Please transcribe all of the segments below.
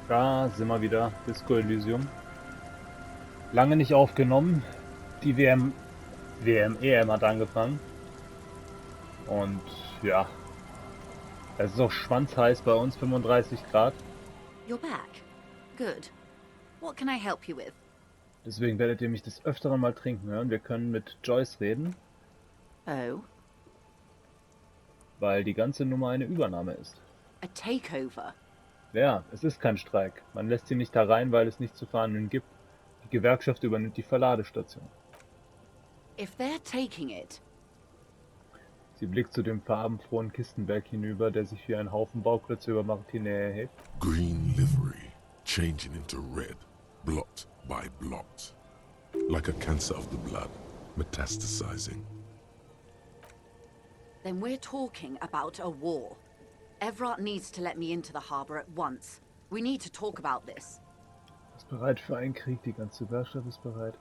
Da sind wir wieder. Disco Elysium. Lange nicht aufgenommen. Die EM hat angefangen. Und ja, es ist auch schwanzheiß bei uns, 35 Grad. You're back. Good. What can I help you with? Deswegen werdet ihr mich des Öfteren mal trinken hören. Wir können mit Joyce reden, Oh, weil die ganze Nummer eine Übernahme ist. a takeover. Ja, es ist kein Streik. Man lässt sie nicht da rein, weil es nichts zu verhandeln gibt. Die Gewerkschaft übernimmt die Verladestation. If they're taking it, Sie blickt zu dem farbenfrohen Kistenberg hinüber, der sich wie ein Haufen Bauklötze über Martine erhebt. Green livery, changing into red, blot by blot. Like a cancer of the blood, metastasizing. then we're talking about a war. Everett needs to let me into the harbor at once. We need to talk about this. Ist bereit für einen Krieg, die ganze Gewerkschaft ist bereit.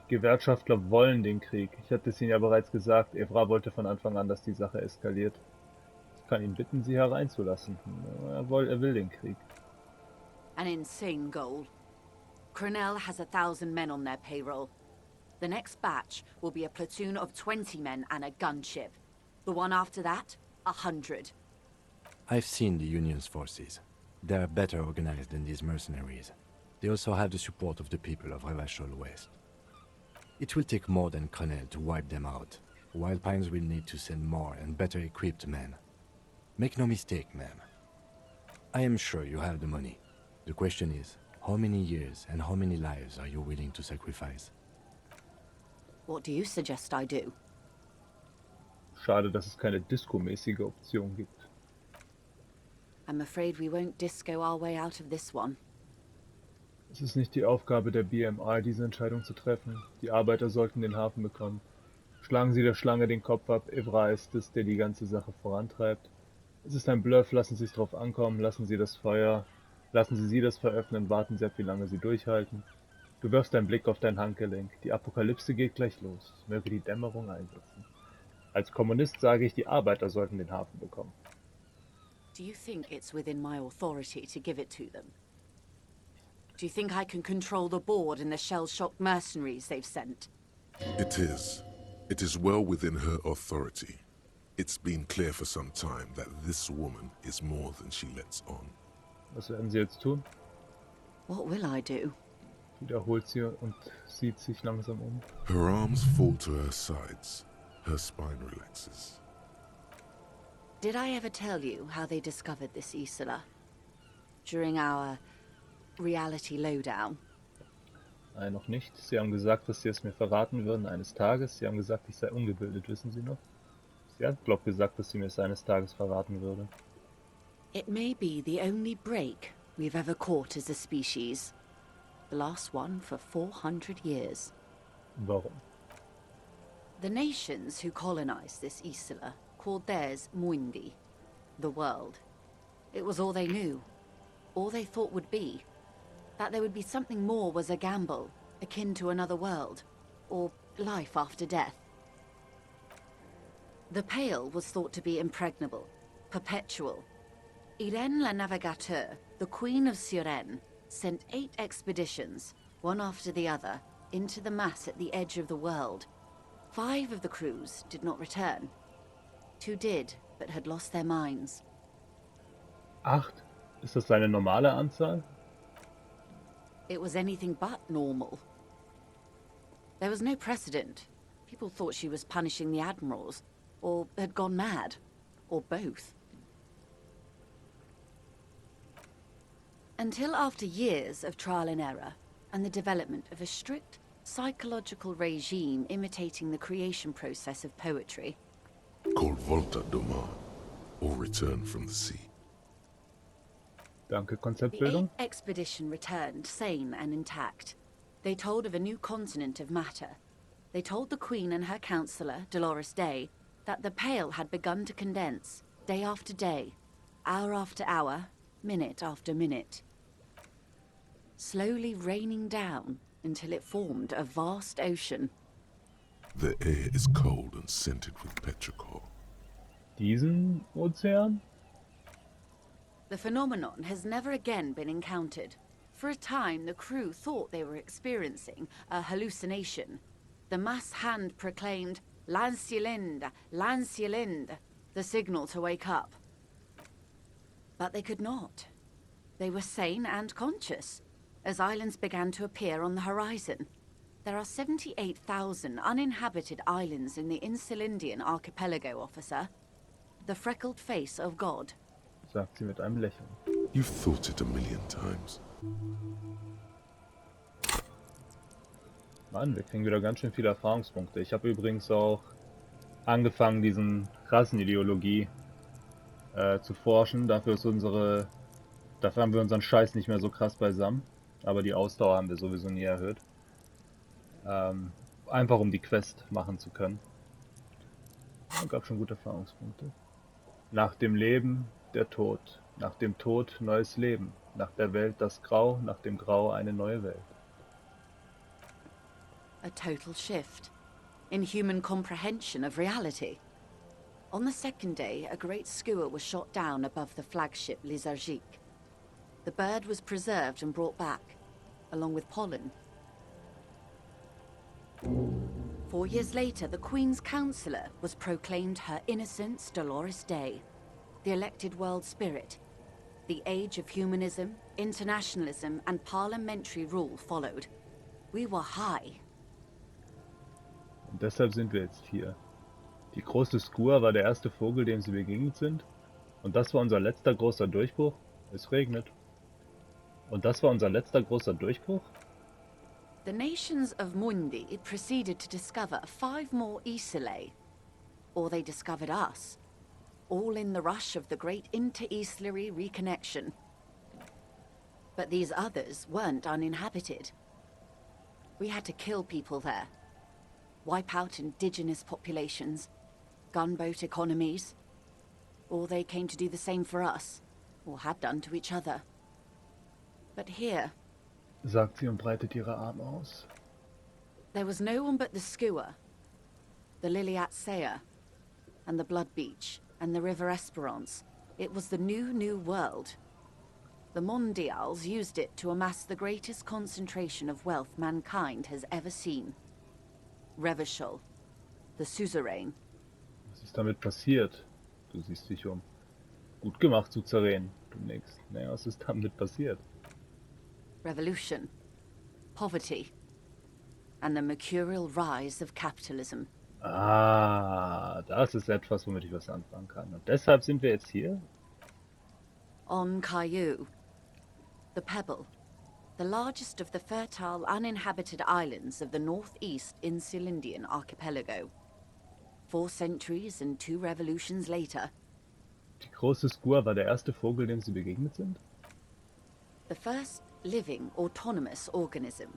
Die Gewerkschaftler wollen den Krieg. Ich hatte es Ihnen ja bereits gesagt, Evra wollte von Anfang an, dass die Sache eskaliert. Ich kann ihn bitten, Sie hereinzulassen. Er will den Krieg. An insane goal. Cronell has 1,000 men on their payroll. The next batch will be a platoon of 20 men and a gunship. The one after that, 100. I've seen the Union's forces. They are better organized than these mercenaries. They also have the support of the people of Revachol West. It will take more than Cronel to wipe them out. Wild Pines will need to send more and better equipped men. Make no mistake, ma'am. I am sure you have the money. The question is, how many years and how many lives are you willing to sacrifice? What do you suggest I do? Schade, dass es keine Disco-mäßige Option gibt. I'm afraid we won't disco our way out of this one. Es ist nicht die Aufgabe der BMI, diese Entscheidung zu treffen. Die Arbeiter sollten den Hafen bekommen. Schlagen Sie der Schlange den Kopf ab. Evra ist es, der die ganze Sache vorantreibt. Es ist ein Bluff, lassen Sie es drauf ankommen, lassen Sie das Feuer, lassen Sie sie das veröffnen, warten Sie ab, wie lange Sie durchhalten. Du wirfst einen Blick auf dein Handgelenk. Die Apokalypse geht gleich los. Möge die Dämmerung einsetzen. Als Kommunist sage ich, die Arbeiter sollten den Hafen bekommen. Do you think it's within my authority to give it to them? Do you think I can control the board and the shell-shocked mercenaries they've sent? It is. It is well within her authority. It's been clear for some time that this woman is more than she lets on. Was werden Sie jetzt tun? What will I do? Wiederholt sie und sieht sich langsam um. Her arms fall to her sides. Her spine relaxes. Did I ever tell you how they discovered this Isola? During our reality lowdown? Nein, noch nicht. Sie haben gesagt, dass Sie es mir verraten würden eines Tages. Sie haben gesagt, ich sei ungebildet, wissen Sie noch? Sie hat, glaub gesagt, dass sie mir es eines Tages verraten würde. It may be the only break we've ever caught as a species. The last one for 400 years. Warum? The nations who colonized this Isola called theirs Muindi, the world. It was all they knew, all they thought would be. That there would be something more was a gamble, akin to another world, or life after death. The Pale was thought to be impregnable, perpetual. Irene la Navigateur, the Queen of Suren, sent 8 expeditions, one after the other, into the mass at the edge of the world. 5 of the crews did not return. 2 did, but had lost their minds. 8? Ist das eine normale Anzahl? It was anything but normal. There was no precedent. People thought she was punishing the admirals, or had gone mad, or both. Until after years of trial and error, and the development of a strict psychological regime imitating the creation process of poetry. Called Volta Doma, or Return from the Sea. Danke, The Konzeptbildung. 8th expedition returned sane and intact. They told of a new continent of matter. They told the Queen and her counselor, Dolores Day, that the Pale had begun to condense, day after day, hour after hour, minute after minute. Slowly raining down until it formed a vast ocean. The air is cold and scented with petrichor. Diesen Ozean? The phenomenon has never again been encountered. For a time, the crew thought they were experiencing a hallucination. The mass hand proclaimed, "Lancielinde, Lancielinde," the signal to wake up. But they could not. They were sane and conscious, as islands began to appear on the horizon. There are 78,000 uninhabited islands in the Insulindian archipelago, officer. The freckled face of God. sagt sie mit einem Lächeln. You've thought it a million times. Mann, wir kriegen wieder ganz schön viele Erfahrungspunkte. Ich habe übrigens auch angefangen, diesen Rassenideologie zu forschen. Dafür haben wir unseren Scheiß nicht mehr so krass beisammen. Aber die Ausdauer haben wir sowieso nie erhöht. Einfach um die Quest machen zu können. Gab schon gute Erfahrungspunkte. Nach dem Leben der Tod. Nach dem Tod neues Leben. Nach der Welt das Grau. Nach dem Grau eine neue Welt. A total shift in human comprehension of reality. On the second day, a great skua was shot down above the flagship Elysium. The bird was preserved and brought back, along with pollen. 4 years later, the Queen's Counsellor was proclaimed Her Innocence Dolores Day, the elected world spirit. The age of humanism, internationalism, and parliamentary rule followed. We were high. Und deshalb sind wir jetzt hier. Die große Skua war der erste Vogel, dem sie begegnet sind. Und das war unser letzter großer Durchbruch. Es regnet. Und das war unser letzter großer Durchbruch? The nations of Mundi proceeded to discover 5 more Isolae. Or they discovered us. All in the rush of the great inter-Islary reconnection. But these others weren't uninhabited. We had to kill people there. Wipe out indigenous populations, gunboat economies. Or they came to do the same for us, or had done to each other. But here, sagt sie und breitet ihre Arme aus. there was no one but the skua, the Liliat Sea, and the Blood Beach, and the River Esperance. It was the new world. The Mondials used it to amass the greatest concentration of wealth mankind has ever seen. Revachol, the suzerain. Was ist damit passiert? Du siehst dich um. Gut gemacht, Suzerain. Du nix. Naja, was ist damit passiert? Revolution, poverty, and the mercurial rise of capitalism. Ah, das ist etwas, womit ich was anfangen kann. Und deshalb sind wir jetzt hier? On Caillou, the Pebble, the largest of the fertile uninhabited islands of the northeast Insulindian archipelago. 4 centuries and 2 revolutions later, Die große Skua war der erste Vogel, dem sie begegnet sind? the first living autonomous organism,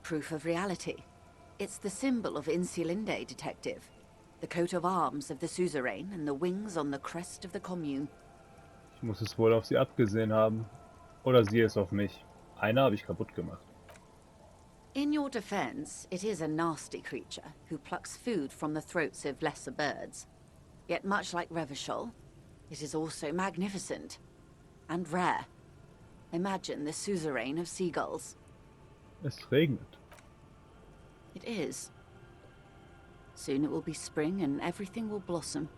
proof of reality. It's the symbol of Insulinde, Detective. The coat of arms of the suzerain and the wings on the crest of the commune. Ich muss es wohl auf sie abgesehen haben. Oder sie es auf mich. Eine habe ich kaputt gemacht. In your defense, it is a nasty creature who plucks food from the throats of lesser birds. Yet much like Revachol, it is also magnificent and rare. Imagine the suzerain of seagulls. Es regnet. It is. Soon it will be spring and everything will blossom.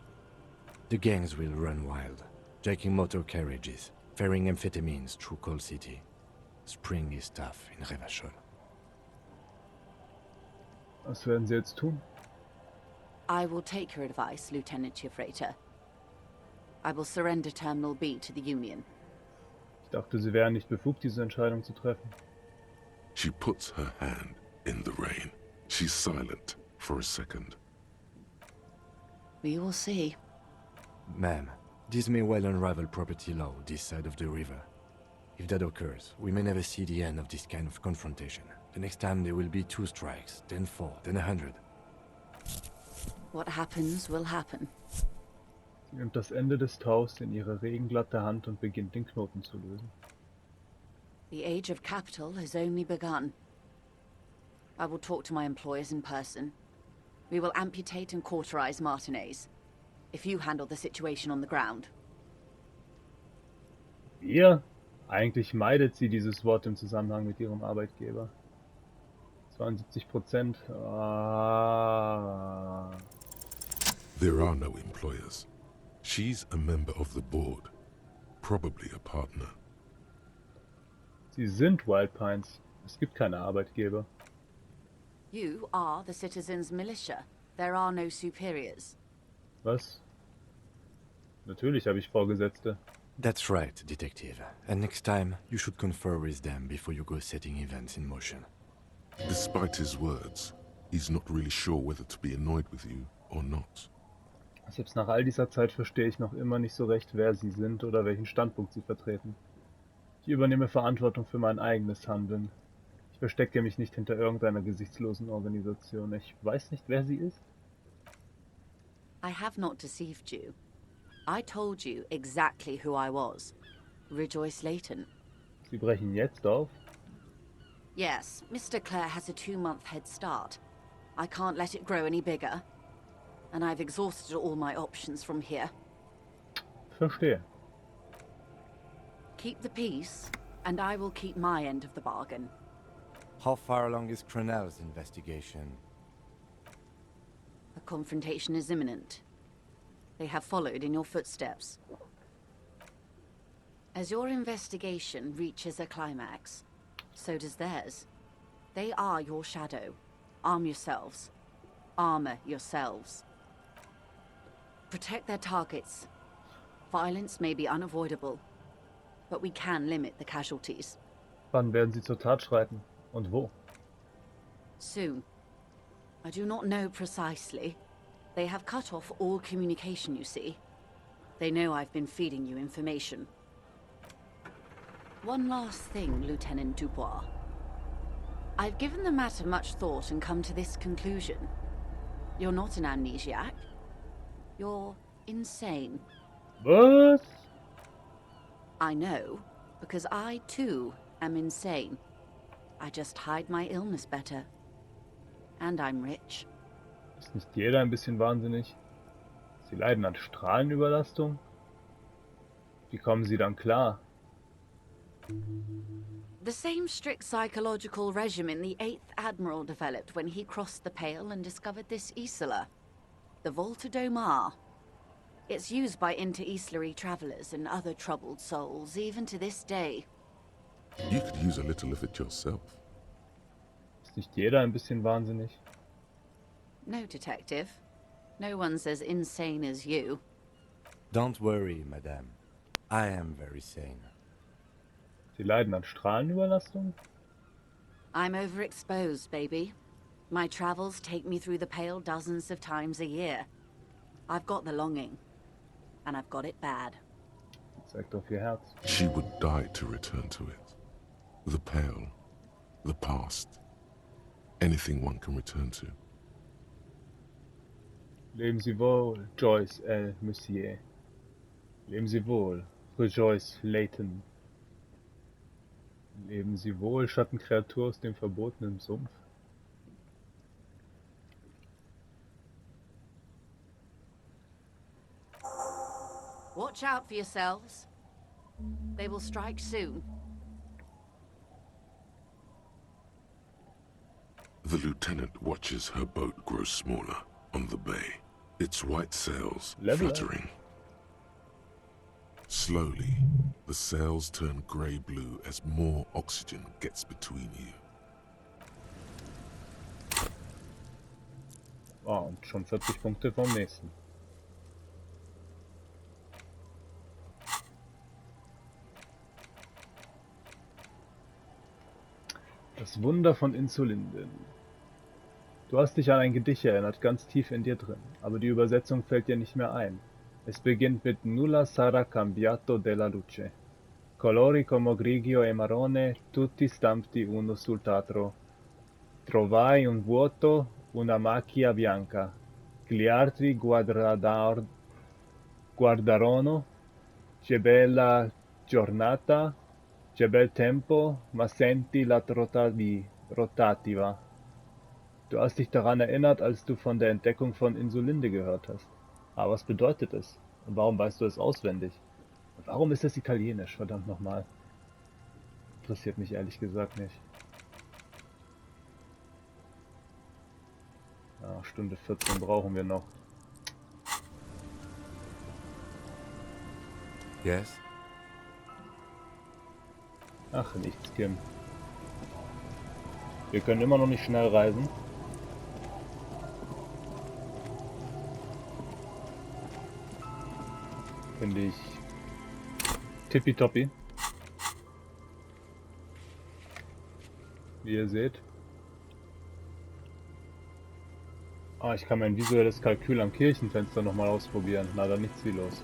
The gangs will run wild, jacking motor carriages, ferrying amphetamines through Coal City. Spring is tough in Revachol. Was werden sie jetzt tun? I will take your advice, Lieutenant Chiefrater. I will surrender Terminal B to the Union. Ich dachte, sie wären nicht befugt, diese Entscheidung zu treffen. She puts her hand in the rain. She's silent for a second. We will see. Ma'am, this may well unravel property law this side of the river. If that occurs, we may never see the end of this kind of confrontation. The next time there will be 2 strikes, then 4, then 100. What happens will happen. Sie nimmt das Ende des Taus in ihre regenglatte Hand und beginnt, den Knoten zu lösen. The age of capital has only begun. I will talk to my employers in person. We will amputate and cauterize Martinez. If you handle the situation on the ground. Ihr? Eigentlich meidet sie dieses Wort im Zusammenhang mit ihrem Arbeitgeber. 72%. Ah. There are no employers. She's a member of the board, probably a partner. Sie sind Wild Pines. Es gibt keine Arbeitgeber. You are the citizens' militia. There are no superiors. Was? Natürlich habe ich Vorgesetzte. That's right, Detective. And next time, you should confer with them before you go setting events in motion. Despite his words, he's not really sure whether to be annoyed with you or not. Selbst nach all dieser Zeit verstehe ich noch immer nicht so recht, wer sie sind oder welchen Standpunkt sie vertreten. Ich übernehme Verantwortung für mein eigenes Handeln. Ich verstecke mich nicht hinter irgendeiner gesichtslosen Organisation. Ich weiß nicht, wer sie ist. I have not deceived you. I told you exactly who I was. Rejoice Layton. Sie brechen jetzt auf? Yes, Mr. Clare has a 2-month head start. I can't let it grow any bigger. And I've exhausted all my options from here. Verstehe. Keep the peace, and I will keep my end of the bargain. How far along is Crenell's investigation? A confrontation is imminent. They have followed in your footsteps. As your investigation reaches a climax, so does theirs. They are your shadow. Arm yourselves. Armor yourselves. Protect their targets. Violence may be unavoidable, but we can limit the casualties. Wann werden sie zur Tat schreiten? Und wo? Soon. I do not know precisely. They have cut off all communication, you see. They know I've been feeding you information. One last thing, Lieutenant Dubois. I've given the matter much thought and come to this conclusion. You're not an amnesiac. You're insane. Was? I know, because I too am insane. I just hide my illness better. And I'm rich. Ist nicht jeder ein bisschen wahnsinnig? Sie leiden an Strahlenüberlastung? Wie kommen sie dann klar? The same strict psychological regimen the 8th Admiral developed when he crossed the Pale and discovered this Isola, the Volta do Mar. It's used by inter-Islary travelers and other troubled souls, even to this day. You could use a little of it yourself. Ist nicht jeder ein bisschen wahnsinnig? No, Detective. No one's as insane as you. Don't worry, madame. I am very sane. Sie leiden an Strahlenüberlastung? I'm overexposed, baby. My travels take me through the Pale dozens of times a year. I've got the longing. And I've got it bad. Zeigt auf ihr Herz. She would die to return to it. The pale, the past, anything one can return to. Leben Sie wohl, Joyce L. Monsieur. Leben Sie wohl, Rejoice Layton. Leben Sie wohl, Schattenkreatur aus dem verbotenen Sumpf. Watch out for yourselves. They will strike soon. The lieutenant watches her boat grow smaller on the bay, its white sails Level up. fluttering. Slowly, the sails turn grey-blue as more oxygen gets between you. Oh, und schon 40 Punkte vom nächsten. Das Wunder von Insulinden. Du hast dich an ein Gedicht erinnert, ganz tief in dir drin, aber die Übersetzung fällt dir nicht mehr ein. Es beginnt mit Nulla sarà cambiato della luce. Colori come grigio e marrone, tutti stampati uno sull'altro. Trovai un vuoto, una macchia bianca. Gli altri guardarono. Che bella giornata, che bel tempo, ma senti la rotativa. Du hast dich daran erinnert, als du von der Entdeckung von Insulinde gehört hast. Aber was bedeutet es? Und warum weißt du es auswendig? Warum ist das italienisch? Verdammt nochmal. Interessiert mich ehrlich gesagt nicht. Ja, Stunde 14 brauchen wir noch. Yes? Ach, nichts, Kim. Wir können immer noch nicht schnell reisen. Finde ich tippitoppi. Wie ihr seht. Ah, ich kann mein visuelles Kalkül am Kirchenfenster nochmal ausprobieren. Na, dann nichts wie los.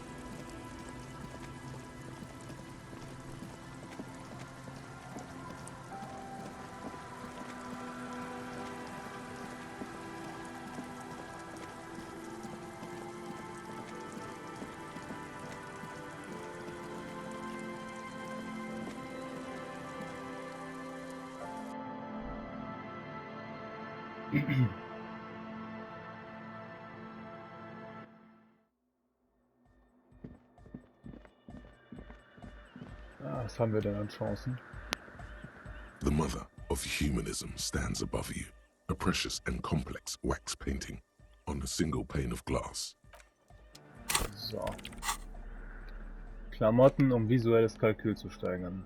Ah, was haben wir denn an Chancen? The mother of humanism stands above you, a precious and complex wax painting on a single pane of glass. So. Klamotten, um visuelles Kalkül zu steigern.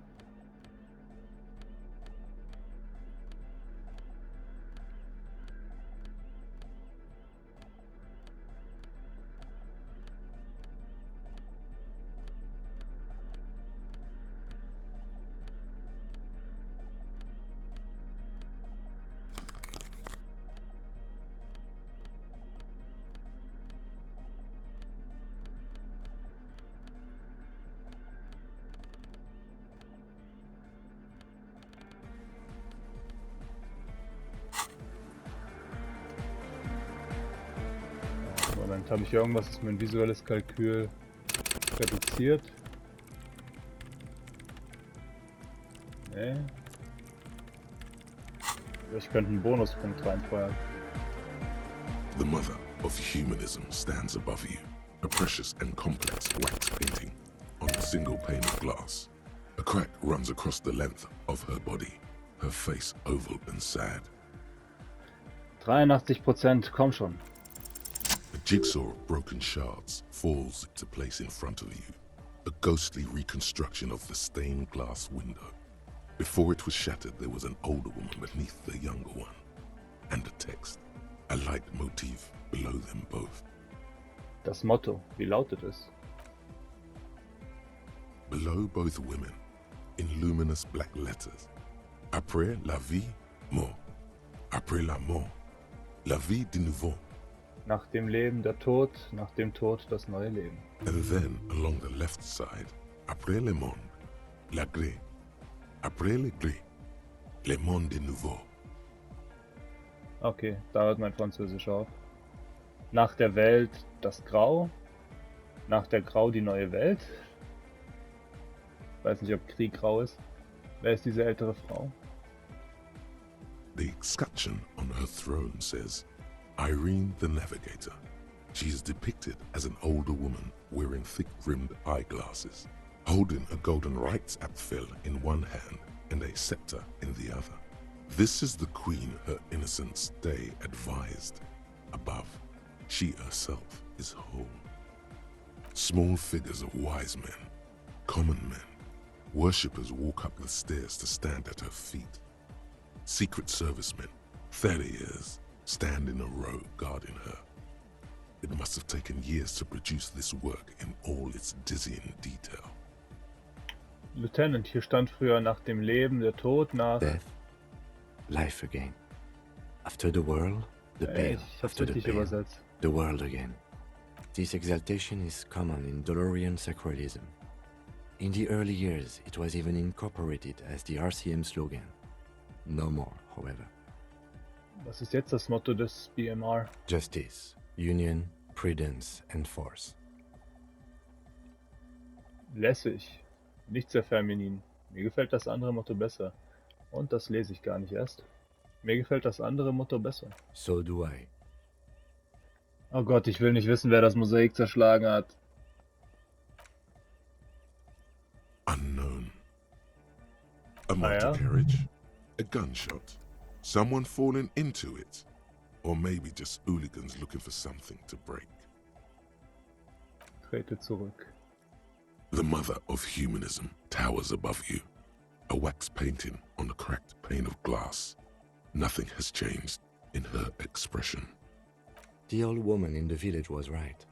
Moment, habe ich irgendwas, das mein visuelles Kalkül reduziert? Nee. Ich könnte einen Bonuspunkt reinfeuern. The mother of humanism stands above you, a precious and complex wax painting on a single pane of glass. A crack runs across the length of her body, her face oval and sad. 83%, komm schon. A jigsaw of broken shards falls into place in front of you, a ghostly reconstruction of the stained glass window. Before it was shattered, there was an older woman beneath the younger one, and a text, a light motif below them both. Das Motto, wie lautet es? Below both women, in luminous black letters, après la vie, mort. Après la mort, la vie de nouveau. Nach dem Leben der Tod, nach dem Tod das neue Leben. And then, along the left side, après le monde, la gré. Après le gré, le monde de nouveau. Okay, da hört mein Französisch auf. Nach der Welt das Grau, nach der Grau die neue Welt. Ich weiß nicht, ob Krieg grau ist. Wer ist diese ältere Frau? The escutcheon on her throne says, Irene the Navigator. She is depicted as an older woman wearing thick-rimmed eyeglasses, holding a golden Reichsapfel in one hand and a scepter in the other. This is the queen her innocence day advised. Above, she herself is whole. Small figures of wise men, common men, worshippers walk up the stairs to stand at her feet. Secret servicemen, 30 years, stand in a row guarding her. It must have taken years to produce this work in all its dizzying detail. Lieutenant, hier stand früher nach dem Leben der Tod, nach... Death, life again. After the world, the pale. Ich hab's After the richtig pale, übersetzt. the world again. This exaltation is common in Dolorian sacralism. In the early years, it was even incorporated as the RCM slogan. No more, however. Was ist jetzt das Motto des BMR? Justice, union, prudence, and force. Lässig. Nicht sehr feminin. Mir gefällt das andere Motto besser. Und das lese ich gar nicht erst. Mir gefällt das andere Motto besser. So do I. Oh Gott, ich will nicht wissen, wer das Mosaik zerschlagen hat. A motor ja? carriage, a gunshot, someone falling into it, or maybe just hooligans looking for something to break. Trete zurück. The mother of humanism towers above you, a wax painting on a cracked pane of glass. Nothing has changed in her expression. The old woman in the village was right.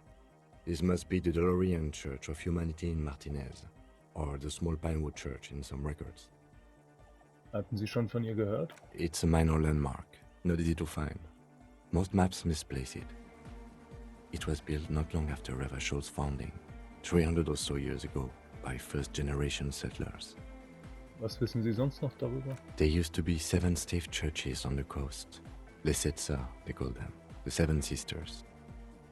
This must be the DeLorean Church of Humanity in Martinez, or the small Pinewood Church in some records. Hatten Sie schon von ihr gehört? It's a minor landmark, not easy to find. Most maps misplace it. It was built not long after Revachol's founding, 300 or so years ago, by first-generation settlers. Was wissen Sie sonst noch darüber? There used to be 7 stave churches on the coast. Les Sept Sœurs, they call them, the 7 sisters.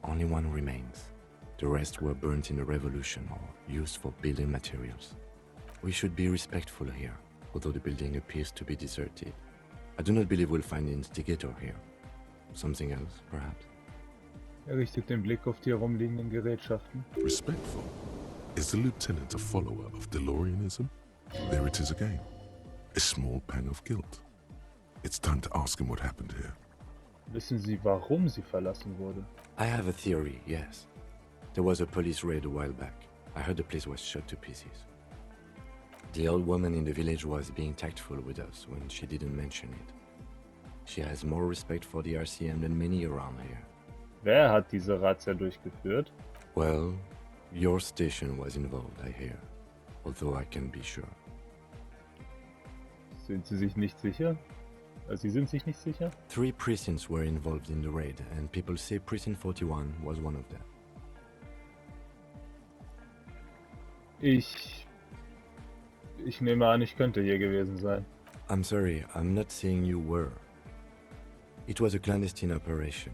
Only one remains. The rest were burnt in the revolution or used for building materials. We should be respectful here, although the building appears to be deserted. I do not believe we'll find the instigator here. Something else, perhaps? Er richtet den Blick auf die herumliegenden Gerätschaften. Respectful. Is the lieutenant a follower of DeLoreanism? There it is again. A small pang of guilt. It's time to ask him what happened here. Wissen Sie, warum sie verlassen wurde? I have a theory, yes. There was a police raid a while back. I heard the place was shot to pieces. The old woman in the village was being tactful with us when she didn't mention it. She has more respect for the RCM than many around here. Wer hat diese Razzia durchgeführt? Well, your station was involved, I hear. Although I can't be sure. Sind Sie sich nicht sicher? Sie sind sich nicht sicher? 3 precincts were involved in the raid, and people say Precinct 41 was one of them. Ich nehme an, ich könnte hier gewesen sein. I'm sorry, I'm not saying you were. It was a clandestine operation.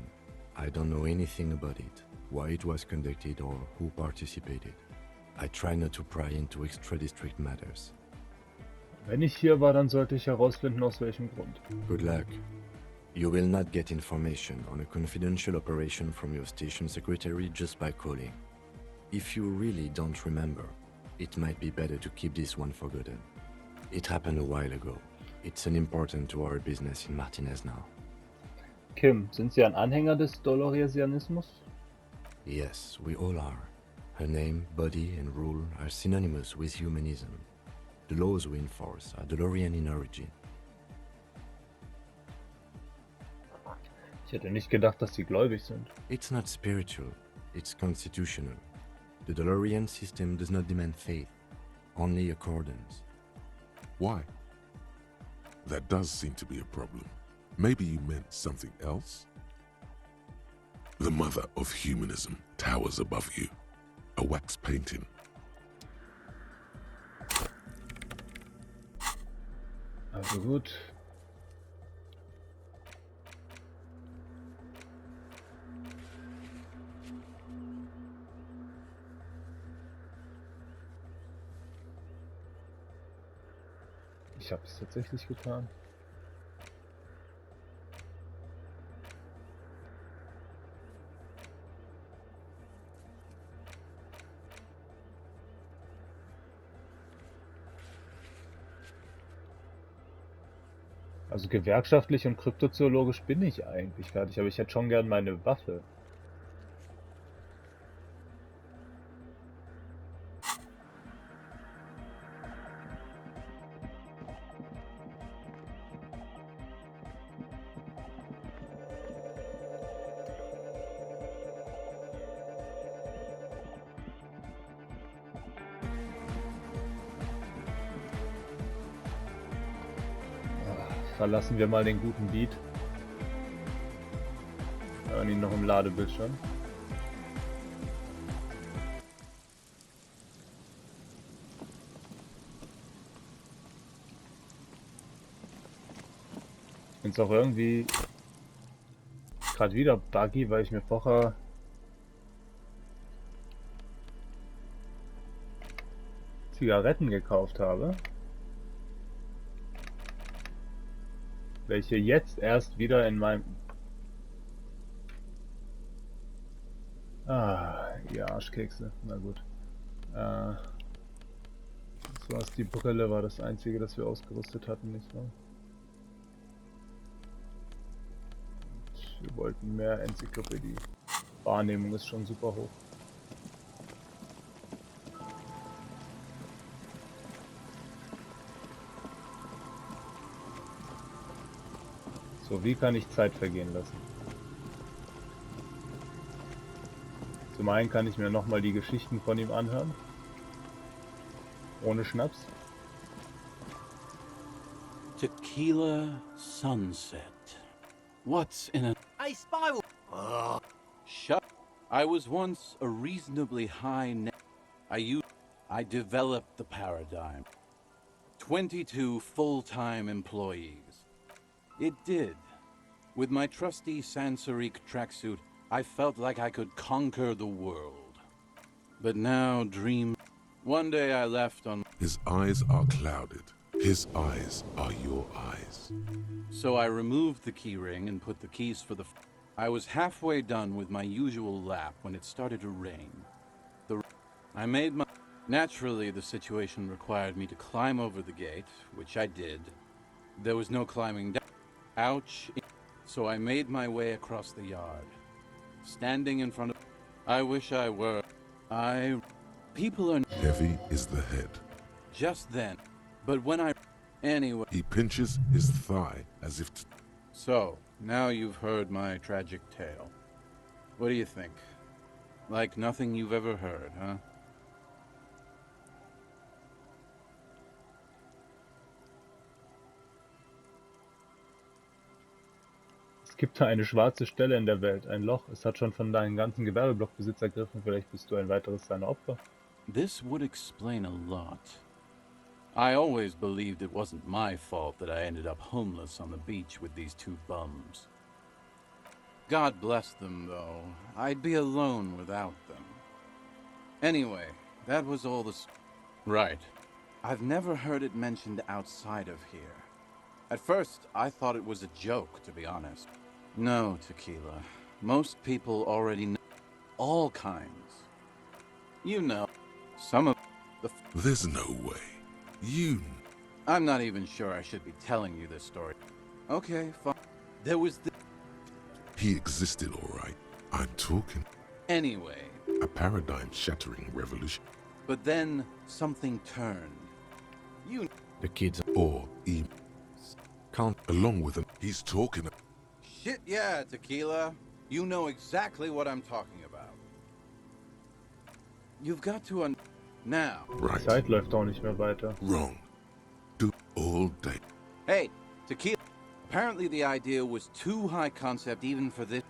I don't know anything about it, why it was conducted or who participated. I try not to pry into extra-district matters. Wenn ich hier war, dann sollte ich herausfinden, aus welchem Grund. Good luck. You will not get information on a confidential operation from your station secretary just by calling. If you really don't remember, it might be better to keep this one forgotten. It happened a while ago. It's unimportant to our business in Martinez now. Kim, sind Sie ein Anhänger des Doloresianismus? Yes, we all are. Her name, body, and rule are synonymous with humanism. The laws we enforce are DeLorean in origin. Ich hätte nicht gedacht, dass Sie gläubig sind. It's not spiritual, it's constitutional. The DeLorean system does not demand faith, only accordance. Why? That does seem to be a problem. Maybe you meant something else? The mother of humanism towers above you, a wax painting. Also gut. Ich habe es tatsächlich getan. Also gewerkschaftlich und kryptozoologisch bin ich eigentlich fertig, aber ich hätte schon gern meine Waffe. Verlassen wir mal den guten Beat. Wir hören ihn noch im Ladebildschirm. Ich finde es auch irgendwie gerade wieder buggy, weil ich mir vorher Zigaretten gekauft habe. Welche jetzt erst wieder in meinem... Ah, ihr Arschkekse. Na gut. Das war's, die Brille war das einzige, das wir ausgerüstet hatten, nicht wahr? Und wir wollten mehr Enzyklopädie. Wahrnehmung ist schon super hoch. So, wie kann ich Zeit vergehen lassen? Zum einen kann ich mir nochmal die Geschichten von ihm anhören. Ohne Schnaps. Tequila sunset. What's in a... Hey, Spiral! Shut... I was once a reasonably I developed the paradigm. 22 full-time employees. It did. With my trusty Sansarique tracksuit, I felt like I could conquer the world. But now dream... One day I left on... His eyes are clouded. His eyes are your eyes. So I removed the key ring and put the keys for the... I was halfway done with my usual lap when it started to rain. I made my... Naturally, the situation required me to climb over the gate, which I did. There was no climbing down. Ouch. So I made my way across the yard. Standing in front of... I wish I were... People are... Heavy is the head. Just then. But when I... Anyway... He pinches his thigh as if to... So, now you've heard my tragic tale. What do you think? Like nothing you've ever heard, huh? Es gibt da eine schwarze Stelle in der Welt, ein Loch. Es hat schon von deinen ganzen Gewerbeblockbesitz ergriffen. Vielleicht bist du ein weiteres seiner Opfer. This would explain a lot. I always believed it wasn't my fault that I ended up homeless on the beach with these two bums. God bless them, though. I'd be alone without them. Anyway, that was all the... Right. I've never heard it mentioned outside of here. At first, I thought it was a joke, to be honest. No, Tequila. Most people already know all kinds. You know, some of the... There's no way. You... I'm not even sure I should be telling you this story. Okay, fine. There was the... He existed, all right. I'm talking. Anyway. A paradigm-shattering revolution. But then, something turned. You... The kids Or he... can't... Along with him. He's talking... Shit, yeah, Tequila. You know exactly what I'm talking about. You've got to now. Right. Die Zeit läuft auch nicht mehr weiter. Wrong. Do all day. Hey, Tequila. Apparently the idea was too high concept even for this.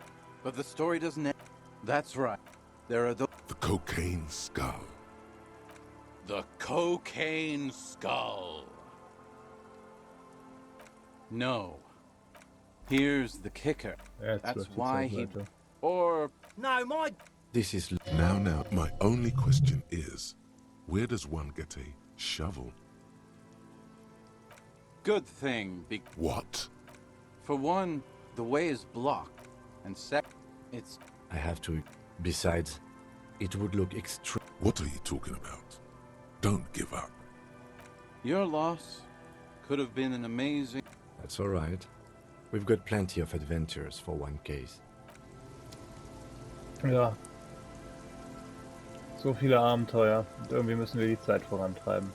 But the story doesn't end. That's right. There are the cocaine skull. The cocaine skull. No. Here's the kicker. Ja, jetzt That's läuft die why Zeit he... weiter. Or... No, my... This is... Now, my only question is, where does one get a shovel? Good thing, What? for one, the way is blocked. And second, it's... I have to... Besides, it would look extreme. What are you talking about? Don't give up. Your loss could have been an amazing... That's all right. We've got plenty of adventures for one case. Ja. So viele Abenteuer. Und irgendwie müssen wir die Zeit vorantreiben.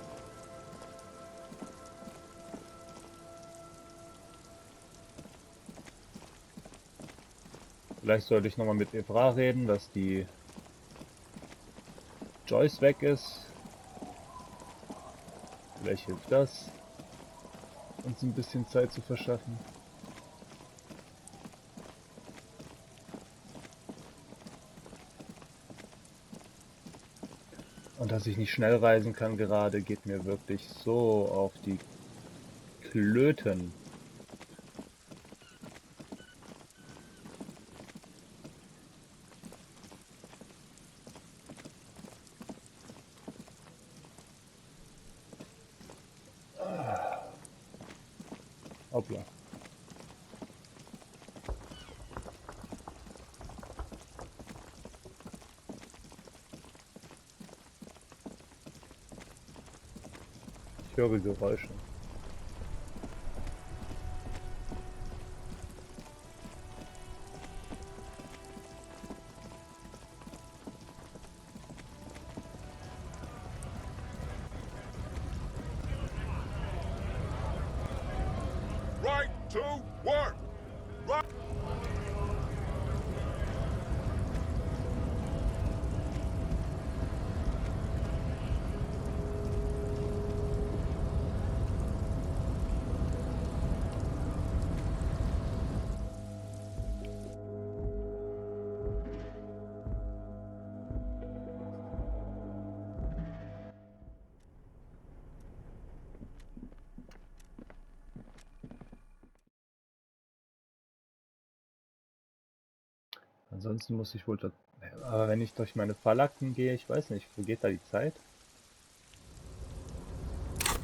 Vielleicht sollte ich nochmal mit Evra reden, dass die Joyce weg ist. Vielleicht hilft das, uns ein bisschen Zeit zu verschaffen. Und dass ich nicht schnell reisen kann gerade, geht mir wirklich so auf die Klöten. Hoppla. höre Geräusche. Right to work! Right. Ansonsten muss ich wohl... Aber wenn ich durch meine Fallakten gehe, ich weiß nicht, wo geht da die Zeit?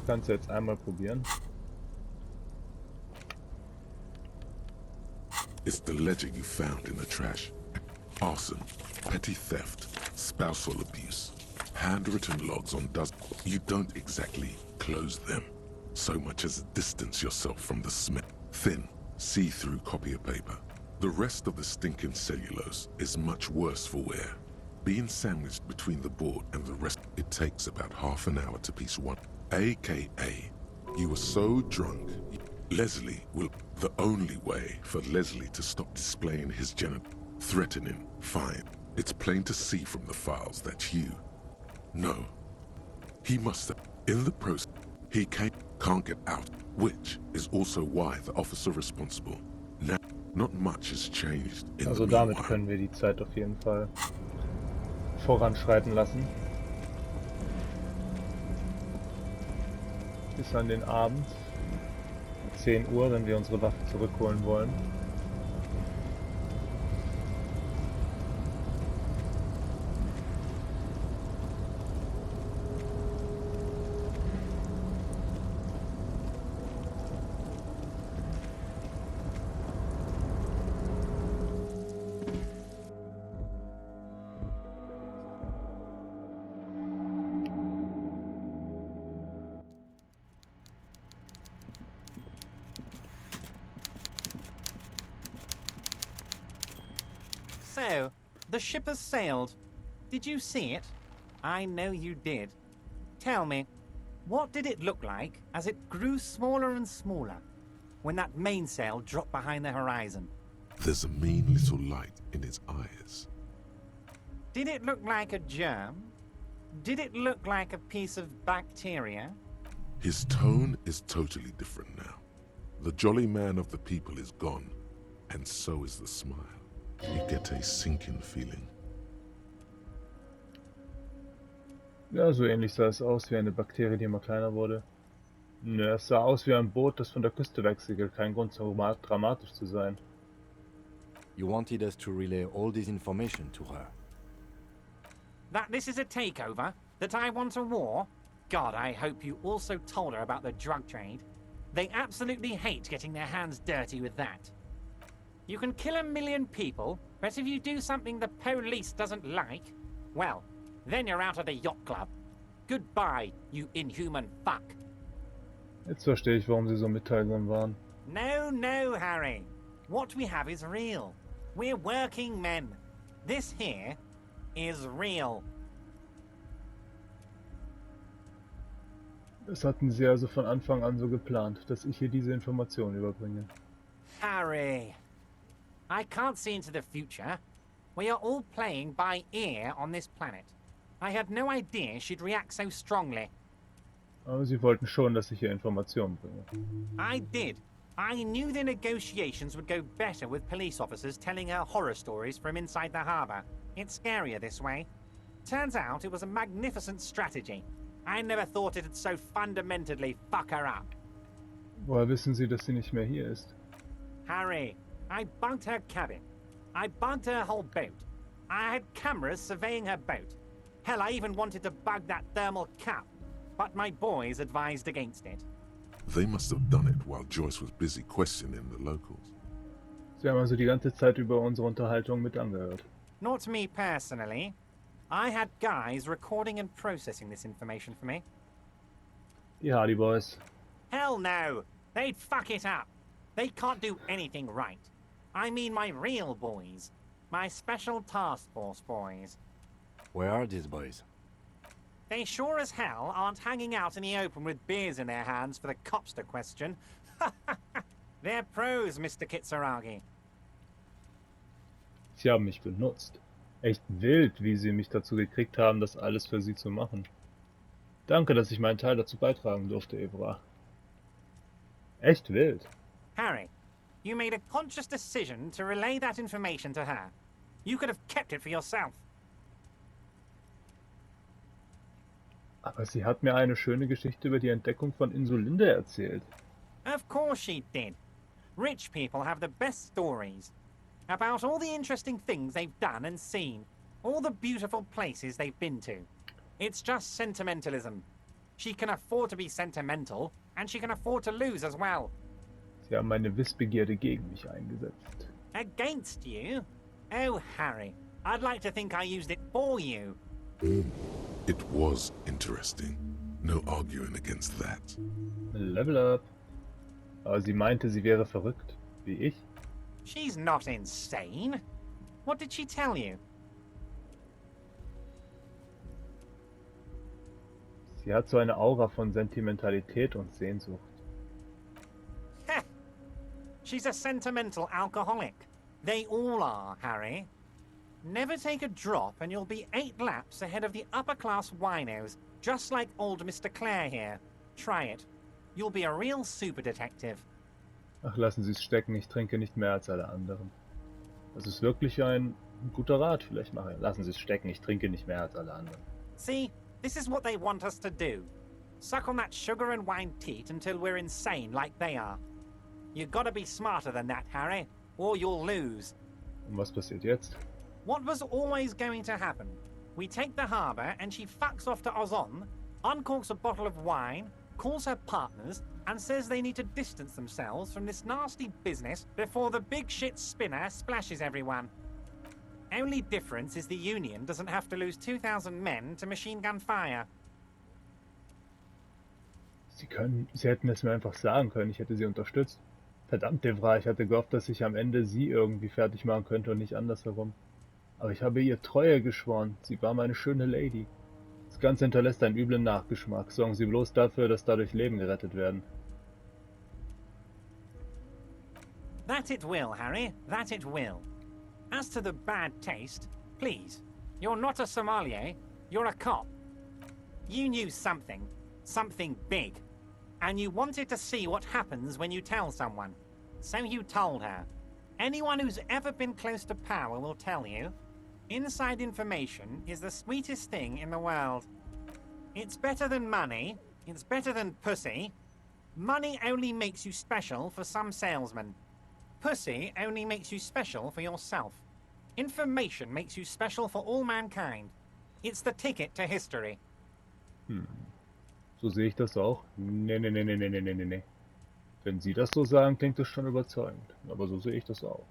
Kannst du jetzt einmal probieren. It's the ledger you found in the trash. Arson, petty theft, spousal abuse, handwritten logs on dozens. You don't exactly close them, so much as distance yourself from the smell. Thin, see-through copy paper. The rest of the stinking cellulose is much worse for wear. Being sandwiched between the board and the rest, it takes about half an hour to piece one. AKA, you were so drunk, Leslie will... The only way for Leslie to stop displaying his threatening, fine. It's plain to see from the files that you... No. He must have... In the process, he can't get out, which is also why the officer responsible. Now, not much has changed in Also the damit meanwhile. können wir die Zeit auf jeden Fall voranschreiten lassen. Bis an den Abend. 10 Uhr, wenn wir unsere Waffe zurückholen wollen. So, the ship has sailed. Did you see it? I know you did. Tell me, what did it look like as it grew smaller and smaller when that mainsail dropped behind the horizon? There's a mean little light in his eyes. Did it look like a germ? Did it look like a piece of bacteria? His tone is totally different now. The jolly man of the people is gone, and so is the smile. You get a sinking feeling. Ja, so ähnlich sah es aus, wie eine Bakterie, die immer kleiner wurde. Nö, es sah aus wie ein Boot, das von der Küste wegsiegelt. Kein Grund, so dramatisch zu sein. You wanted us to relay all this information to her. That this is a takeover? That I want a war? God, I hope you also told her about the drug trade. They absolutely hate getting their hands dirty with that. You can kill 1 million people, but if you do something the police doesn't like, well, then you're out of the yacht club. Goodbye, you inhuman fuck. Jetzt verstehe ich, warum sie so mitteilsam waren. No, no, Harry. What we have is real. We're working men. This here is real. Das hatten sie also von Anfang an so geplant, dass ich hier diese Informationen überbringe. Harry, I can't see into the future. We are all playing by ear on this planet. I had no idea she'd react so strongly. Aber sie wollten schon, dass ich hier Informationen bringe. I did. I knew the negotiations would go better with police officers telling her horror stories from inside the harbour. It's scarier this way. Turns out it was a magnificent strategy. I never thought it'd so fundamentally fuck her up. Woher wissen Sie, dass sie nicht mehr hier ist? Harry, I bugged her cabin. I bugged her whole boat. I had cameras surveying her boat. Hell, I even wanted to bug that thermal cap, but my boys advised against it. They must have done it while Joyce was busy questioning the locals. Sie haben also die ganze Zeit über unsere Unterhaltung mit angehört. Not me personally. I had guys recording and processing this information for me. Die Hardy Boys. Hell no! They'd fuck it up. They can't do anything right. I mean my real boys. My special task force boys. Where are these boys? They sure as hell aren't hanging out in the open with beers in their hands for the cops to question. They're pros, Mr. Kitsuragi. Sie haben mich benutzt. Echt wild, wie sie mich dazu gekriegt haben, das alles für sie zu machen. Danke, dass ich meinen Teil dazu beitragen durfte, Evra. Echt wild. Harry, you made a conscious decision to relay that information to her. You could have kept it for yourself. Aber sie hat mir eine schöne Geschichte über die Entdeckung von Insulinde erzählt. Of course she did. Rich people have the best stories. About all the interesting things they've done and seen. All the beautiful places they've been to. It's just sentimentalism. She can afford to be sentimental, and she can afford to lose as well. Sie haben meine Wissbegierde gegen mich eingesetzt. Against you? Oh, Harry, I'd like to think I used it for you. It was interesting. No arguing against that. Level up. Aber sie meinte, sie wäre verrückt. Wie ich. She's not insane. What did she tell you? Sie hat so eine Aura von Sentimentalität und Sehnsucht. Heh. She's a sentimental alcoholic. They all are, Harry. Never take a drop and you'll be 8 laps ahead of the upper-class winos, just like old Mr. Clare here. Try it. You'll be a real super detective. Ach, lassen Sie es stecken, ich trinke nicht mehr als alle anderen. Das ist wirklich ein guter Rat. Vielleicht mache ich. Lassen Sie es stecken, ich trinke nicht mehr als alle anderen. See, this is what they want us to do. Suck on that sugar and wine teat until we're insane like they are. You gotta be smarter than that, Harry, or you'll lose. Und was passiert jetzt? What was always going to happen? We take the harbour and she fucks off to Ozon, uncorks a bottle of wine, calls her partners, and says they need to distance themselves from this nasty business before the big shit spinner splashes everyone. Only difference is the Union doesn't have to lose 2,000 men to machine gun fire. Sie hätten es mir einfach sagen können, ich hätte sie unterstützt. Verdammt, Devra, ich hatte gehofft, dass ich am Ende sie irgendwie fertig machen könnte und nicht andersherum. Aber ich habe ihr Treue geschworen. Sie war meine schöne Lady. Das Ganze hinterlässt einen üblen Nachgeschmack. Sorgen Sie bloß dafür, dass dadurch Leben gerettet werden. That it will, Harry. That it will. As to the bad taste, please, you're not a sommelier. You're a cop. You knew something. Something big. And you wanted to see what happens when you tell someone. So you told her. Anyone who's ever been close to power will tell you. Inside information is the sweetest thing in the world. It's better than money. It's better than pussy. Money only makes you special for some salesmen. Pussy only makes you special for yourself. Information makes you special for all mankind. It's the ticket to history. So sehe ich das auch. Nee. Wenn Sie das so sagen, klingt das schon überzeugend. Aber so sehe ich das auch.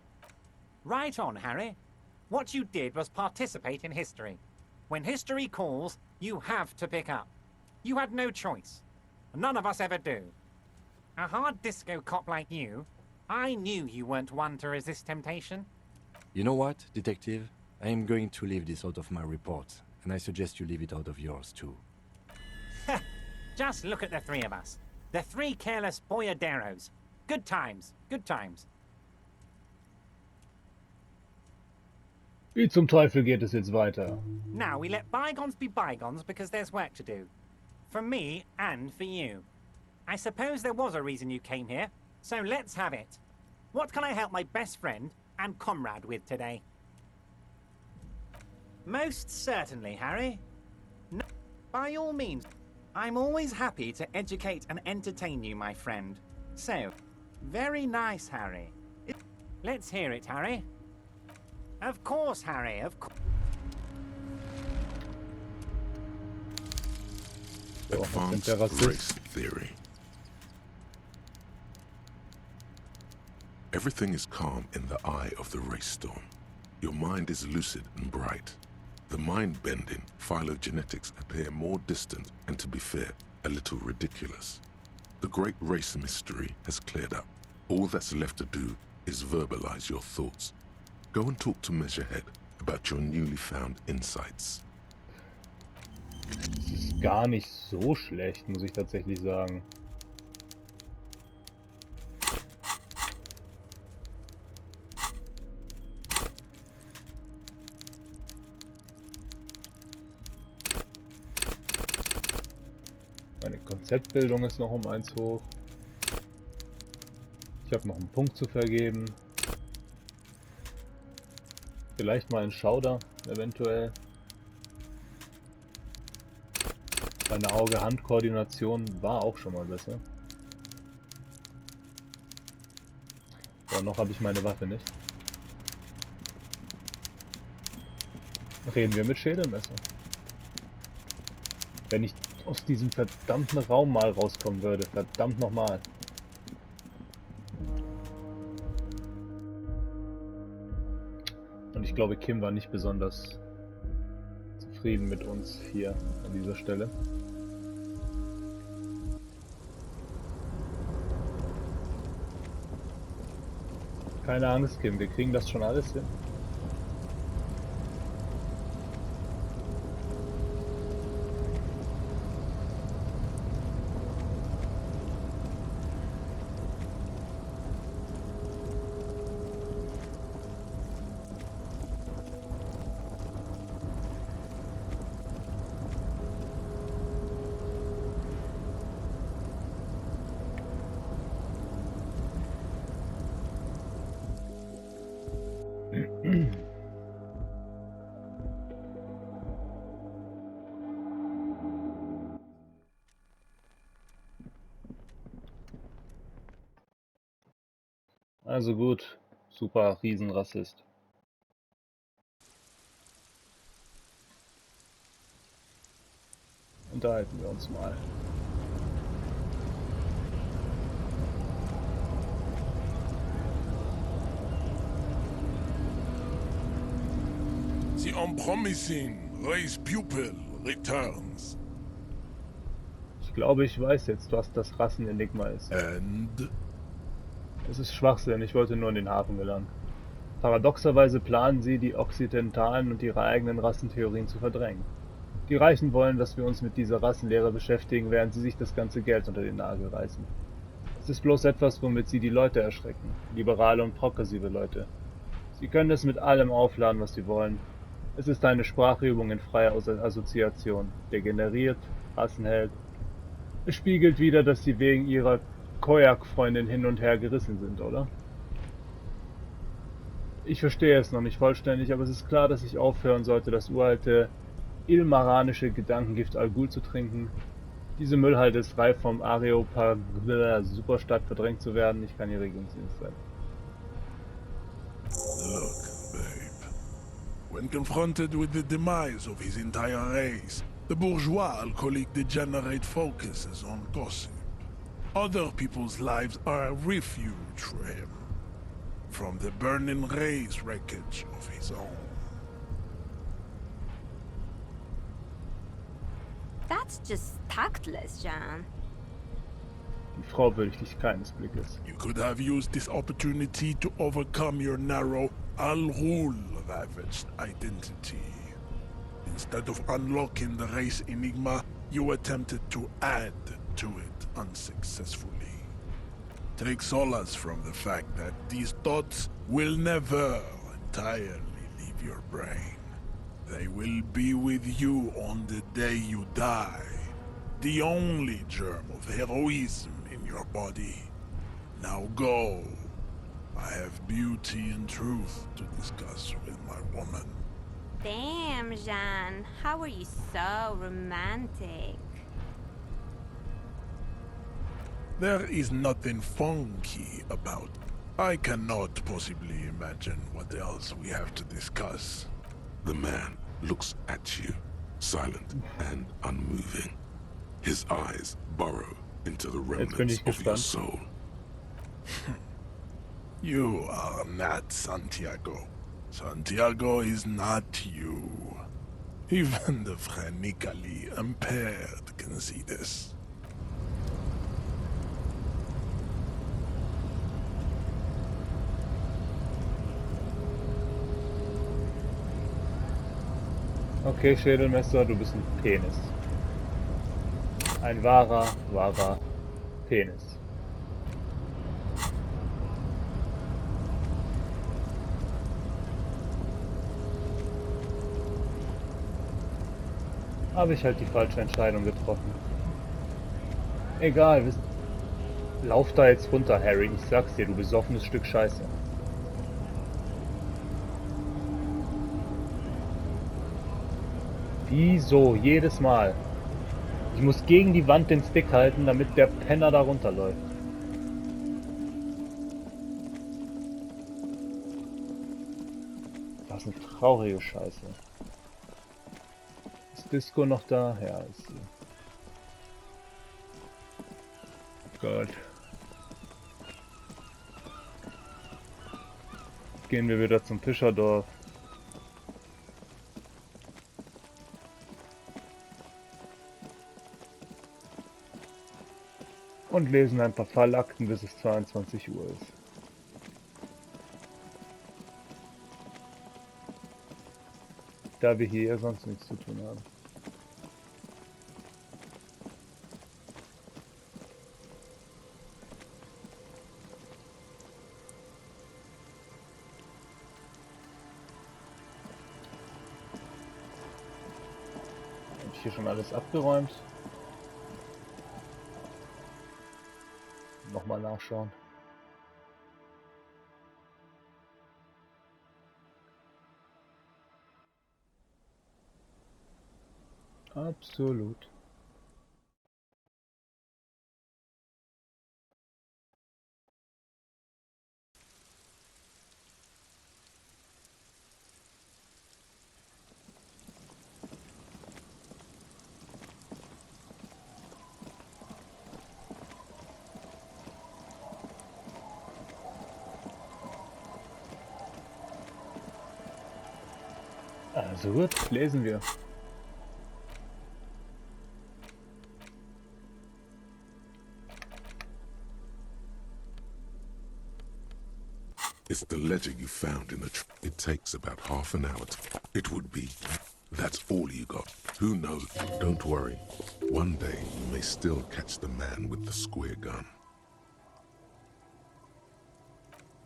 Right on, Harry. What you did was participate in history. When history calls, you have to pick up. You had no choice. None of us ever do. A hard disco cop like you, I knew you weren't one to resist temptation. You know what, Detective? I am going to leave this out of my report, and I suggest you leave it out of yours too. Just look at the 3 of us. The 3 careless boyaderos. Good times, good times. Wie zum Teufel geht es jetzt weiter? Now we let bygones be bygones because there's work to do. For me and for you. I suppose there was a reason you came here, so let's have it. What can I help my best friend and comrade with today? Most certainly, Harry. No, by all means. I'm always happy to educate and entertain you, my friend. So, very nice, Harry. Let's hear it, Harry. Of course, Harry, of course. Advanced der Rassist. race theory. Everything is calm in the eye of the race storm. Your mind is lucid and bright. The mind-bending phylogenetics appear more distant and, to be fair, a little ridiculous. The great race mystery has cleared up. All that's left to do is verbalize your thoughts. Go and talk to Measurehead about your newly found insights. Das ist gar nicht so schlecht, muss ich tatsächlich sagen. Meine Konzeptbildung ist noch um 1 hoch. Ich habe noch einen Punkt zu vergeben. Vielleicht mal einen Schauder, eventuell. Meine Auge-Hand-Koordination war auch schon mal besser. Aber noch habe ich meine Waffe nicht. Reden wir mit Schädelmesser. Wenn ich aus diesem verdammten Raum mal rauskommen würde. Verdammt nochmal. Und ich glaube, Kim war nicht besonders zufrieden mit uns hier an dieser Stelle. Keine Angst, Kim, wir kriegen das schon alles hin. Also gut, super Riesenrassist. Unterhalten wir uns mal. The unpromising race pupil returns. Ich glaube, ich weiß jetzt, was das Rassenenigma ist. And Es ist Schwachsinn, ich wollte nur in den Hafen gelangen. Paradoxerweise planen sie, die Okzidentalen und ihre eigenen Rassentheorien zu verdrängen. Die Reichen wollen, dass wir uns mit dieser Rassenlehre beschäftigen, während sie sich das ganze Geld unter den Nagel reißen. Es ist bloß etwas, womit sie die Leute erschrecken. Liberale und progressive Leute. Sie können es mit allem aufladen, was sie wollen. Es ist eine Sprachübung in freier Assoziation. Degeneriert, Rassenheld. Es spiegelt wider, dass sie wegen ihrer Koyak-Freundin hin und her gerissen sind, oder? Ich verstehe es noch nicht vollständig, aber es ist klar, dass ich aufhören sollte, das uralte ilmaranische Gedankengift Al-Ghul zu trinken. Diese Müllhalde ist reif vom Areopag-Superstadt verdrängt zu werden. Ich kann hier Regierungsdienst sein. look, babe. When confronted with the demise of his entire race, the bourgeois alcoholic degenerate focuses on gossip. Other people's lives are a refuge for him from the burning race wreckage of his own. That's just tactless, Jan. Die Frau würdigt dich keines Blickes. You could have used this opportunity to overcome your narrow, Al-Ghul ravaged identity. Instead of unlocking the race enigma, you attempted to add to it unsuccessfully. Take solace from the fact that these thoughts will never entirely leave your brain. They will be with you on the day you die. The only germ of heroism in your body. Now go. I have beauty and truth to discuss with my woman. Damn, Jan. How are you so romantic? There is nothing funky about it. I cannot possibly imagine what else we have to discuss. The man looks at you, silent and unmoving. His eyes burrow into the Jetzt bin remnants ich of your gespannt. soul. You are not Santiago. Santiago is not you. Even the phrenically impaired can see this. Okay, Schädelmesser, du bist ein Penis. Ein wahrer Penis. Habe ich halt die falsche Entscheidung getroffen. Egal, lauf da jetzt runter, Harry. Ich sag's dir, du besoffenes Stück Scheiße. Wieso? Jedes Mal. Ich muss gegen die Wand den Stick halten, damit der Penner da runterläuft. Das ist eine traurige Scheiße. Ist Disco noch da? Ja, ist sie. Gott. Gehen wir wieder zum Fischerdorf. Und lesen ein paar Fallakten, bis es 22 Uhr ist. Da wir hier ja sonst nichts zu tun haben. Habe ich hier schon alles abgeräumt? Nochmal nachschauen. Absolut. Also gut, lesen wir. It's the ledger you found in the It takes about half an hour It would be. That's all you got. Who knows? Don't worry. One day you may still catch the man with the square gun.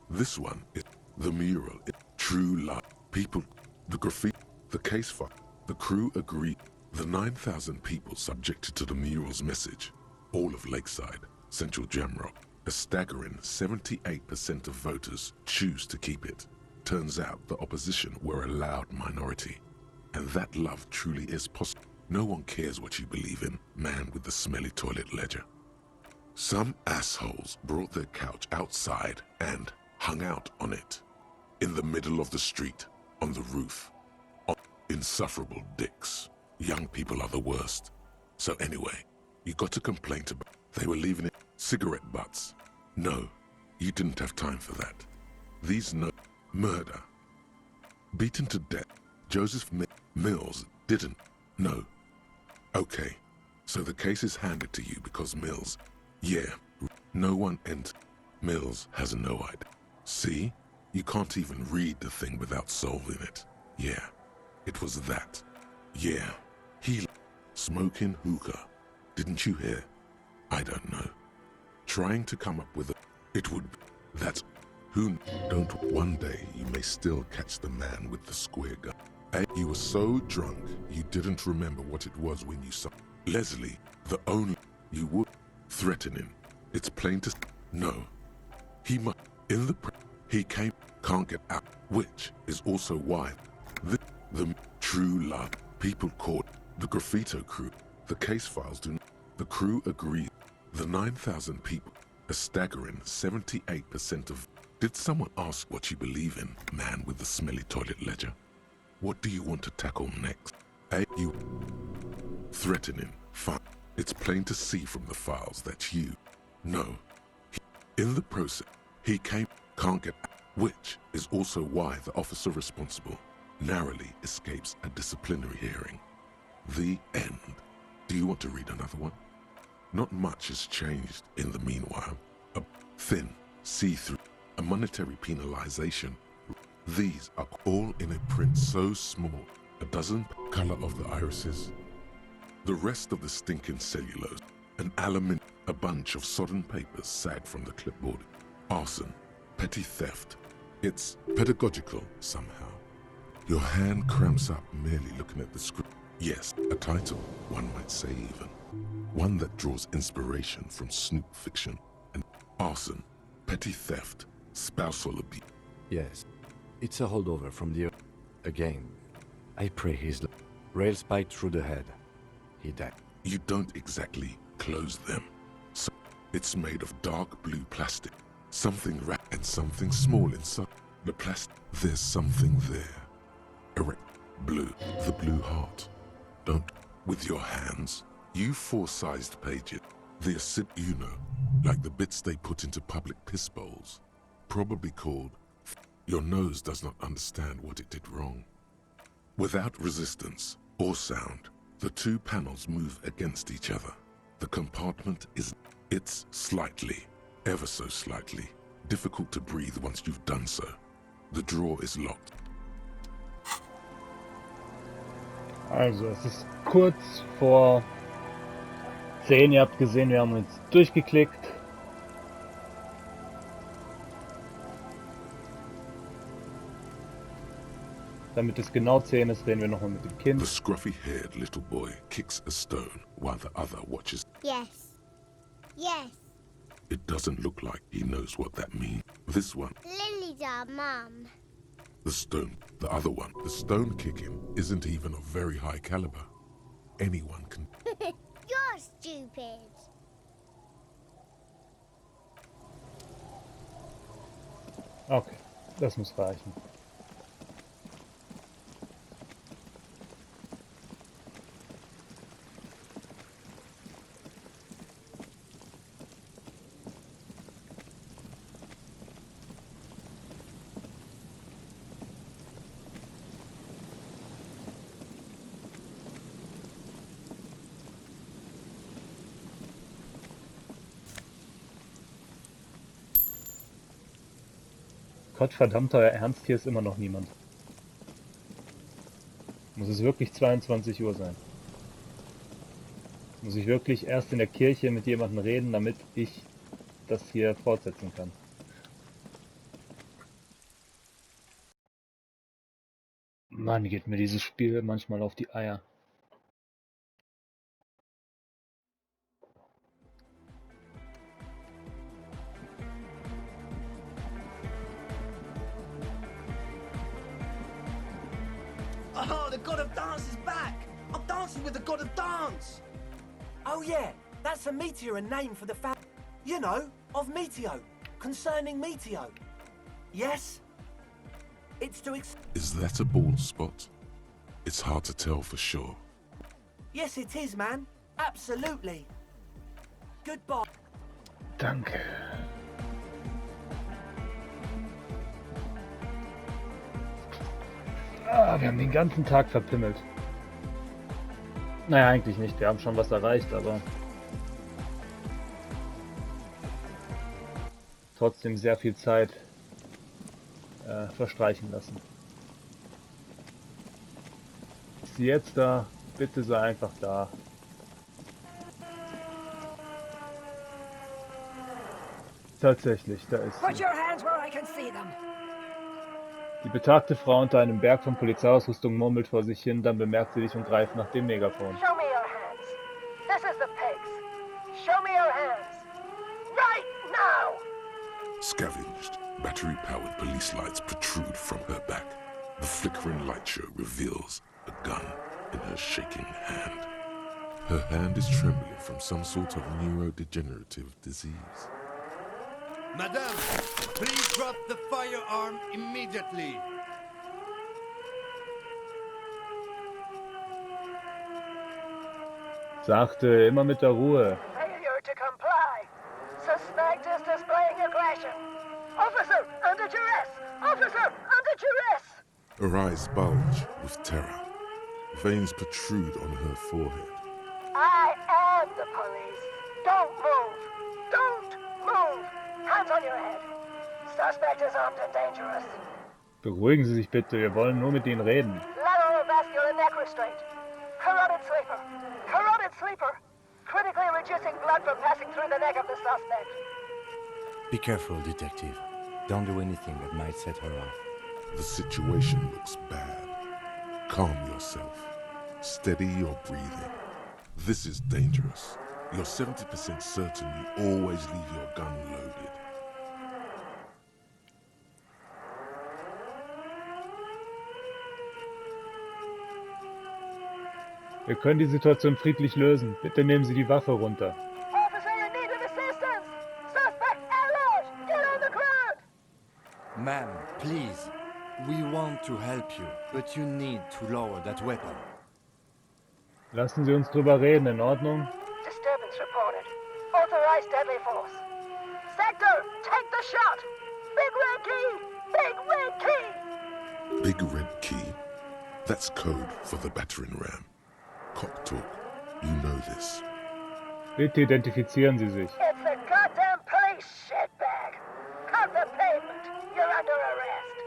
This one is the mural. True love. People, the graffiti, the case file. The crew agreed. The 9,000 people subjected to the mural's message. All of Lakeside, Central Jamrock. A staggering 78% of voters choose to keep it. Turns out the opposition were a loud minority. And that love truly is possible. No one cares what you believe in, man with the smelly toilet ledger. Some assholes brought their couch outside and hung out on it. In the middle of the street, on the roof. Insufferable dicks. Young people are the worst. So anyway, you got a complaint about they were leaving it cigarette butts. No, you didn't have time for that. These murder. Beaten to death. Joseph Mills didn't. No. Okay, so the case is handed to you because Mills. Yeah, no one entered. Mills has no idea. See? You can't even read the thing without solving it. Yeah, it was that. Yeah, he smoking hookah. Didn't you hear? I don't know. Trying to come up with it would be. That's who don't. One day you may still catch the man with the square gun. You were so drunk you didn't remember what it was when you saw Leslie. The only you would threatening. It's plain to no. He must in the he came can't get out, which is also why the true love people caught the graffito crew. The case files do not. The crew agreed. The 9,000 people, a staggering 78% of. Did someone ask what you believe in, man with the smelly toilet ledger? What do you want to tackle next? You threatening. Fine. It's plain to see from the files that you. No. In the process, he can't get out, which is also why the officer responsible narrowly escapes a disciplinary hearing. The end. Do you want to read another one? Not much has changed in the meanwhile. A thin, see-through, a monetary penalization. These are all in a print so small a dozen color of the irises, the rest of the stinking cellulose, an aluminium, a bunch of sodden papers sagged from the clipboard. Arson, petty theft. It's pedagogical somehow. Your hand cramps up merely looking at the script. Yes, a title, one might say even. One that draws inspiration from snoop fiction. And arson, petty theft, spousal abuse. Yes, it's a holdover from the... Again, I pray his... Rail spiked through the head. He died. You don't exactly close them. So it's made of dark blue plastic. Something wrapped and something small inside. The plastic, there's something there. Erect, blue, the blue heart. Don't, with your hands, you four-sized pages. The acid, you know, like the bits they put into public piss bowls. Probably called, your nose does not understand what it did wrong. Without resistance or sound, the two panels move against each other. The compartment is, it's slightly, ever so slightly, difficult to breathe once you've done so. The drawer is locked. Also, es ist kurz vor 10. Ihr habt gesehen, wir haben uns durchgeklickt. Damit es genau 10 ist, reden wir nochmal mit dem Kind. The scruffy-haired little boy kicks a stone while the other watches. Yes. Yes. It doesn't look like he knows what that means. This one, Lily's our mum. the stone, the other one, the stone kicking isn't even of very high caliber. Anyone can. You're stupid. Okay, das muss reichen. Gottverdammter Ernst, hier ist immer noch niemand. Muss es wirklich 22 Uhr sein? Muss ich wirklich erst in der Kirche mit jemandem reden, damit ich das hier fortsetzen kann? Mann, geht mir dieses Spiel manchmal auf die Eier. Oh, the god of dance is back! I'm dancing with the god of dance! Oh yeah, that's a meteor and name for the you know, of Meteo, concerning Meteo. Yes? It's to Is that a bald spot? It's hard to tell for sure. Yes, it is, man. Absolutely. Goodbye. Danke. Wir haben den ganzen Tag verpimmelt. Naja, eigentlich nicht. Wir haben schon was erreicht, aber trotzdem sehr viel Zeit verstreichen lassen. Ist sie jetzt da? Bitte sei einfach da. Tatsächlich, da ist sie. Die betagte Frau unter einem Berg von Polizeiausrüstung murmelt vor sich hin, dann bemerkt sie dich und greift nach dem Megafon. Show me your hands. This is the pigs. Show me your hands. Right now! Scavenged, battery-powered police lights protrude from her back. The flickering light show reveals a gun in her shaking hand. Her hand is trembling from some sort of neurodegenerative disease. Madame, please drop the firearm immediately. Sagte, immer mit der Ruhe. Failure to comply. Suspect is displaying aggression. Officer, under duress! Officer, under duress! Her eyes bulge with terror. Veins protrude on her forehead. I am the police. Don't move. Don't move. Hands on your head. Suspect is armed and dangerous. Beruhigen Sie sich bitte, wir wollen nur mit Ihnen reden. Let all of that vascular neck restraint. Carotid sleeper. Carotid sleeper. Critically reducing blood from passing through the neck of the suspect. Be careful, detective. Don't do anything that might set her off. The situation looks bad. Calm yourself. Steady your breathing. This is dangerous. You're 70% certain you always leave your gun loaded. Wir können die Situation friedlich lösen. Bitte nehmen Sie die Waffe runter. Officer in need of assistance! Suspect alert! Get on the ground! Ma'am, please. We want to help you, but you need to lower that weapon. Lassen Sie uns drüber reden, in Ordnung? Disturbance reported. Authorized deadly force. Sector, take the shot! Big red key! Big red key! Big red key? That's code for the battering ram. Cock talk. You know this. Bitte identifizieren Sie sich. It's the goddamn police shitbag! Cut the pavement! You're under arrest!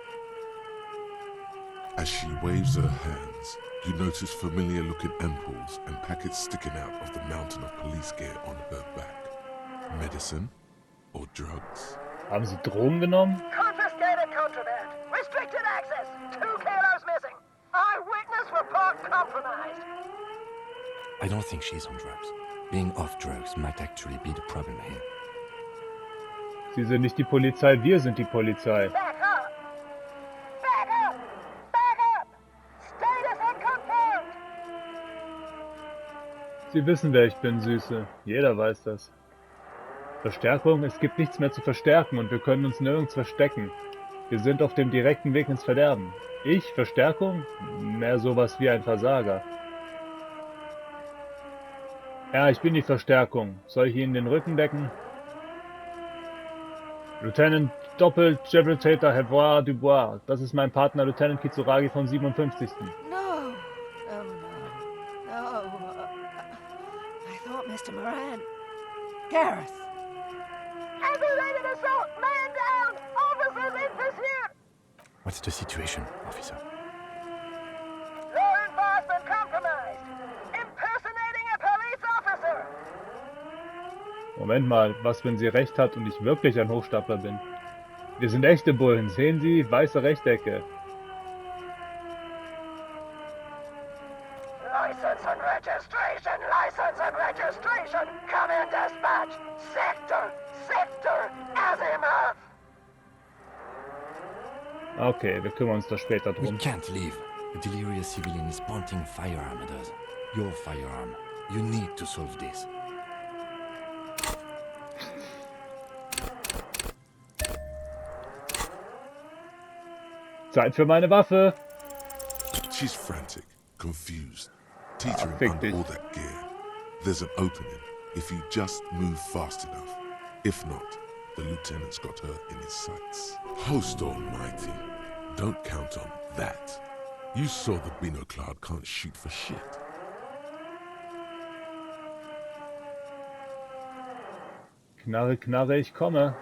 As she waves her hands, you notice familiar-looking ampoules and packets sticking out of the mountain of police gear on her back. Medicine or drugs? Haben Sie Drogen genommen? Confiscated contraband! Restricted access! 2 kilos missing! Eyewitness report compromised! I don't think she's on drugs. Being off drugs might actually be the problem here. Sie sind nicht die Polizei, wir sind die Polizei. Back up! Back up! Back up! Status unconfirmed! Sie wissen, wer ich bin, Süße. Jeder weiß das. Verstärkung? Es gibt nichts mehr zu verstärken und wir können uns nirgends verstecken. Wir sind auf dem direkten Weg ins Verderben. Ich? Verstärkung? Mehr sowas wie ein Versager. Ja, ich bin die Verstärkung. Soll ich Ihnen den Rücken decken? Lieutenant Doppel-Gibraltar Hevoir Dubois. Das ist mein Partner Lieutenant Kitsuragi vom 57. No. Oh, no. No. I thought Mr. Moran. Gareth. Aggravated assault! Man down! Officers in pursuit! What's the situation, officer? Law enforcement compromised! Impersonating a police officer! Moment mal, was, wenn sie recht hat und ich wirklich ein Hochstapler bin? Wir sind echte Bullen, sehen Sie? Weiße Rechtecke. License and registration! License and registration! Come in dispatch! Sector! Azimuth! Okay, wir kümmern uns da später We drum. can't leave. A delirious civilian is pointing firearm at us. Your firearm. You need to solve this. Zeit für meine Waffe! She's frantic, confused, teetering fick under dich. all that gear. There's an opening if you just move fast enough. If not, the lieutenant's got her in his sights. Host almighty, don't count on that. You saw the Binoclad can't shoot for shit. Knarre, Knarre, ich komme.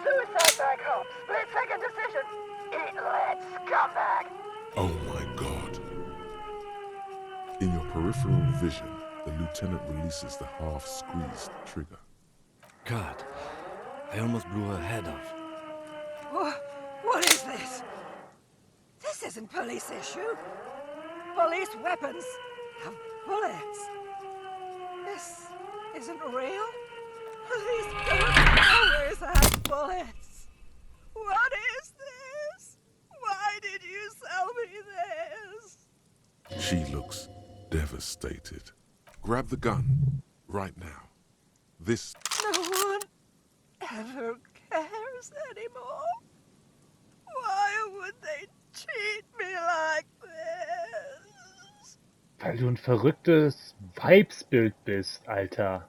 Suicide by cop! Split-second decision! Eat lead, scumbag! Oh my god. In your peripheral vision, the lieutenant releases the half-squeezed trigger. God, I almost blew her head off. What is this? This isn't police issue. Police weapons have bullets. This isn't real. Police guns always have bullets. What is this? Why did you sell me this? She looks devastated. Grab the gun, right now. This No one ever cares anymore. Why would they cheat me like this? Weil du ein verrücktes Weibsbild bist, Alter.